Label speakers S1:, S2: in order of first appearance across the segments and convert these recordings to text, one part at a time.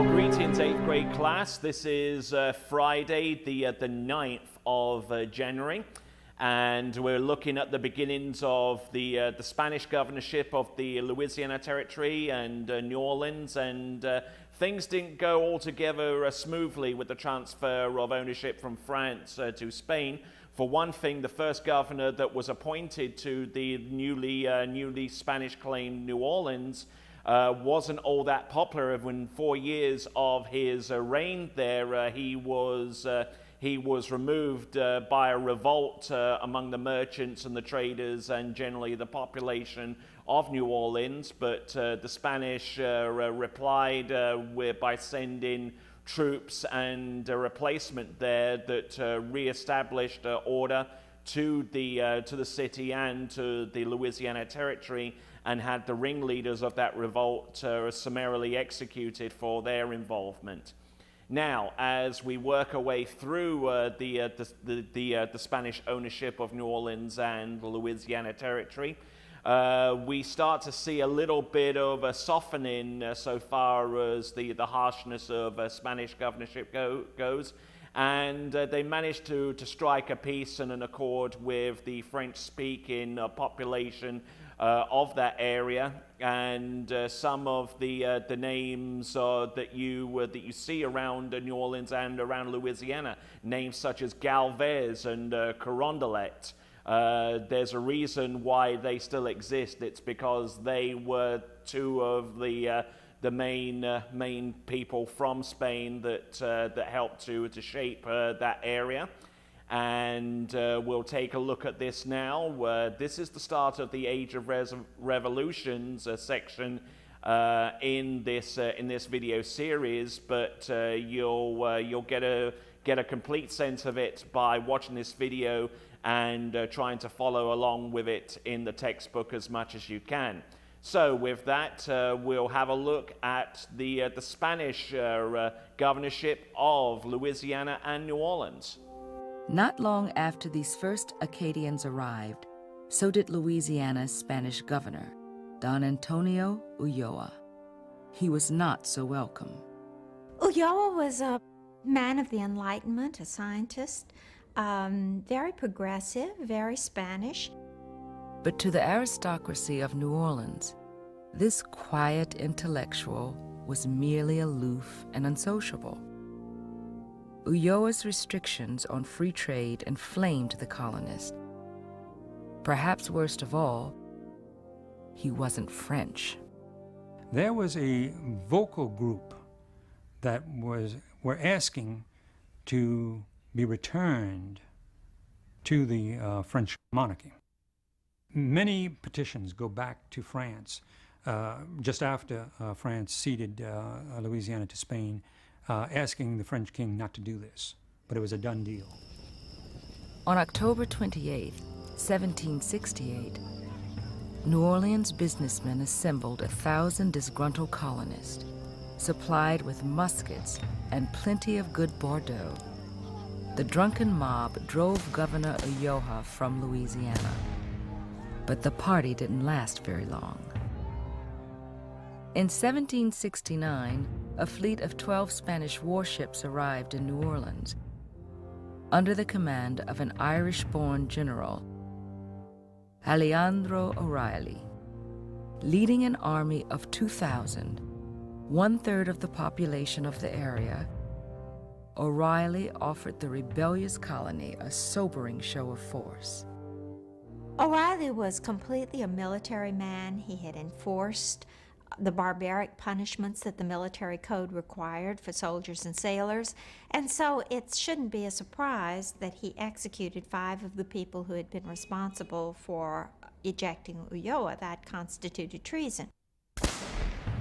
S1: Well, greetings, 8th grade class. This is Friday, the 9th of January, and we're looking at the beginnings of the Spanish governorship of the Louisiana Territory and New Orleans, and things didn't go altogether smoothly with the transfer of ownership from France to Spain. For one thing, the first governor that was appointed to the newly Spanish-claimed New Orleans wasn't all that popular. Within 4 years of his reign there, he was removed by a revolt among the merchants and the traders and generally the population of New Orleans. But the Spanish replied by sending troops and a replacement there that re-established order to the city and to the Louisiana Territory, and had the ringleaders of that revolt summarily executed for their involvement. Now, as we work our way through the Spanish ownership of New Orleans and the Louisiana Territory, we start to see a little bit of a softening so far as the harshness of Spanish governorship goes. And they managed to strike a peace and an accord with the French-speaking population of that area, and some of the names that you see around New Orleans and around Louisiana, names such as Galvez and Carondelet. There's a reason why they still exist. It's because they were two of the main people from Spain that helped to shape that area. And we'll take a look at this now. This is the start of the Age of Revolutions section in this video series, but you'll get a complete sense of it by watching this video and trying to follow along with it in the textbook as much as you can. So with that, we'll have a look at the Spanish governorship of Louisiana and New Orleans.
S2: Not long after these first Acadians arrived, so did Louisiana's Spanish governor, Don Antonio Ulloa. He was not so welcome.
S3: Ulloa was a man of the Enlightenment, a scientist, very progressive, very Spanish.
S2: But to the aristocracy of New Orleans, this quiet intellectual was merely aloof and unsociable. Ulloa's restrictions on free trade inflamed the colonists. Perhaps worst of all, he wasn't French.
S4: There was a vocal group that were asking to be returned to the French monarchy. Many petitions go back to France just after France ceded Louisiana to Spain, asking the French king not to do this, but it was a done deal.
S2: On October 28, 1768, New Orleans businessmen assembled 1,000 disgruntled colonists, supplied with muskets and plenty of good Bordeaux. The drunken mob drove Governor Ulloa from Louisiana, but the party didn't last very long. In 1769, a fleet of 12 Spanish warships arrived in New Orleans under the command of an Irish-born general, Alejandro O'Reilly. Leading an army of 2,000, one-third of the population of the area, O'Reilly offered the rebellious colony a sobering show of force.
S3: O'Reilly was completely a military man. He had enforced the barbaric punishments that the military code required for soldiers and sailors, and so it shouldn't be a surprise that he executed 5 of the people who had been responsible for ejecting Ulloa. That constituted treason.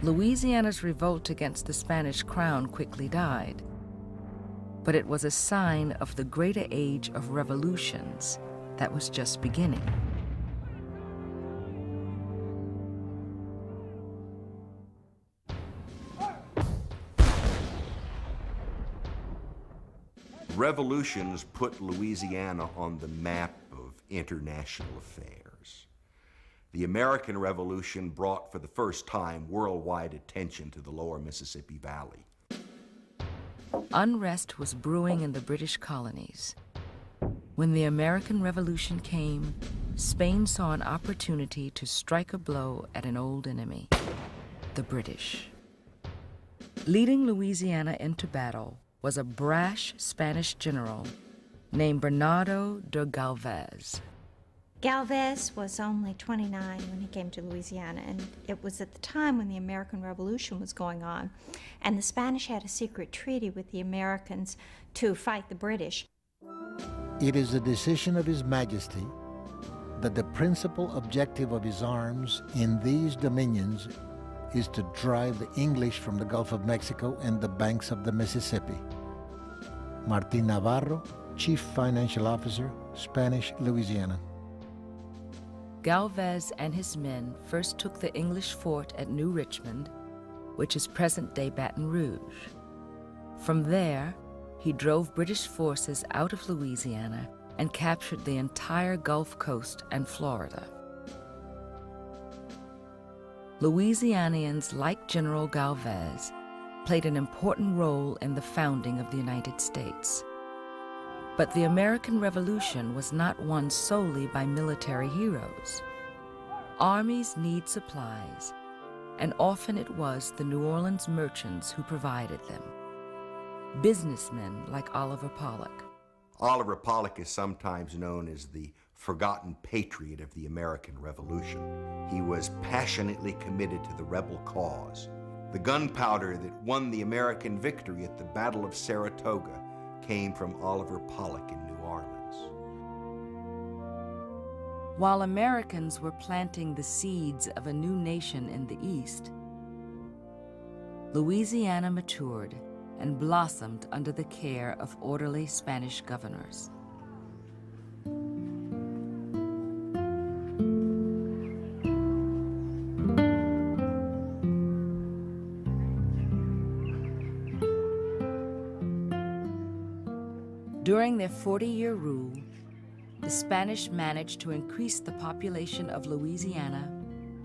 S2: Louisiana's revolt against the Spanish crown quickly died, but it was a sign of the greater age of revolutions that was just beginning.
S5: Revolutions put Louisiana on the map of international affairs. The American Revolution brought for the first time worldwide attention to the lower Mississippi Valley.
S2: unrest was brewing in the British colonies. When the American Revolution came, Spain saw an opportunity to strike a blow at an old enemy, the British. Leading Louisiana into battle was a brash Spanish general named Bernardo de Galvez.
S3: Galvez was only 29 when he came to Louisiana, and it was at the time when the American Revolution was going on, and the Spanish had a secret treaty with the Americans to fight the British.
S6: It is the decision of His Majesty that the principal objective of his arms in these dominions is to drive the English from the Gulf of Mexico and the banks of the Mississippi. Martin Navarro, Chief Financial Officer, Spanish Louisiana.
S2: Galvez and his men first took the English fort at New Richmond, which is present-day Baton Rouge. From there, he drove British forces out of Louisiana and captured the entire Gulf Coast and Florida. Louisianians, like General Galvez, played an important role in the founding of the United States. But the American Revolution was not won solely by military heroes. Armies need supplies, and often it was the New Orleans merchants who provided them. Businessmen like Oliver Pollock.
S5: Oliver Pollock is sometimes known as the forgotten patriot of the American Revolution. He was passionately committed to the rebel cause. The gunpowder that won the American victory at the Battle of Saratoga came from Oliver Pollock in New Orleans.
S2: While Americans were planting the seeds of a new nation in the East, Louisiana matured and blossomed under the care of orderly Spanish governors. During their 40-year rule, the Spanish managed to increase the population of Louisiana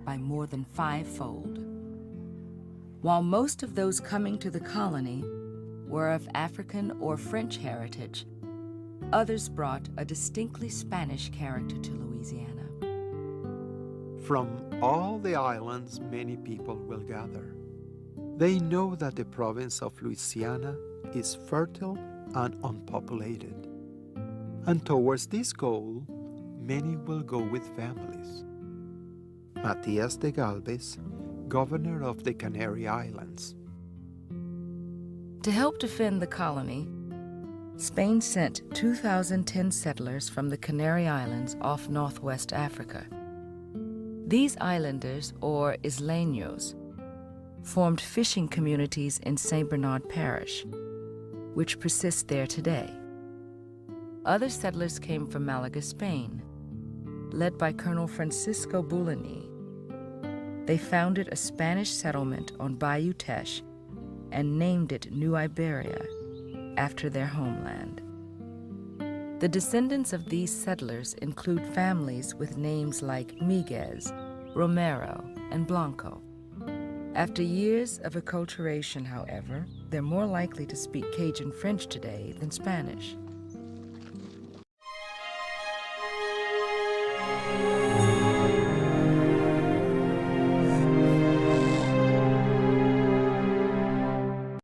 S2: by more than 5-fold. While most of those coming to the colony were of African or French heritage, others brought a distinctly Spanish character to Louisiana.
S7: From all the islands, many people will gather. They know that the province of Louisiana is fertile and unpopulated. And towards this goal, many will go with families. Matias de Galvez, governor of the Canary Islands.
S2: To help defend the colony, Spain sent 2,010 settlers from the Canary Islands off northwest Africa. These islanders, or Isleños, formed fishing communities in St. Bernard Parish, which persist there today. Other settlers came from Malaga, Spain, led by Colonel Francisco Bulani. They founded a Spanish settlement on Bayou Teche and named it New Iberia, after their homeland. The descendants of these settlers include families with names like Miguez, Romero, and Blanco. After years of acculturation, however, they're more likely to speak Cajun French today than Spanish.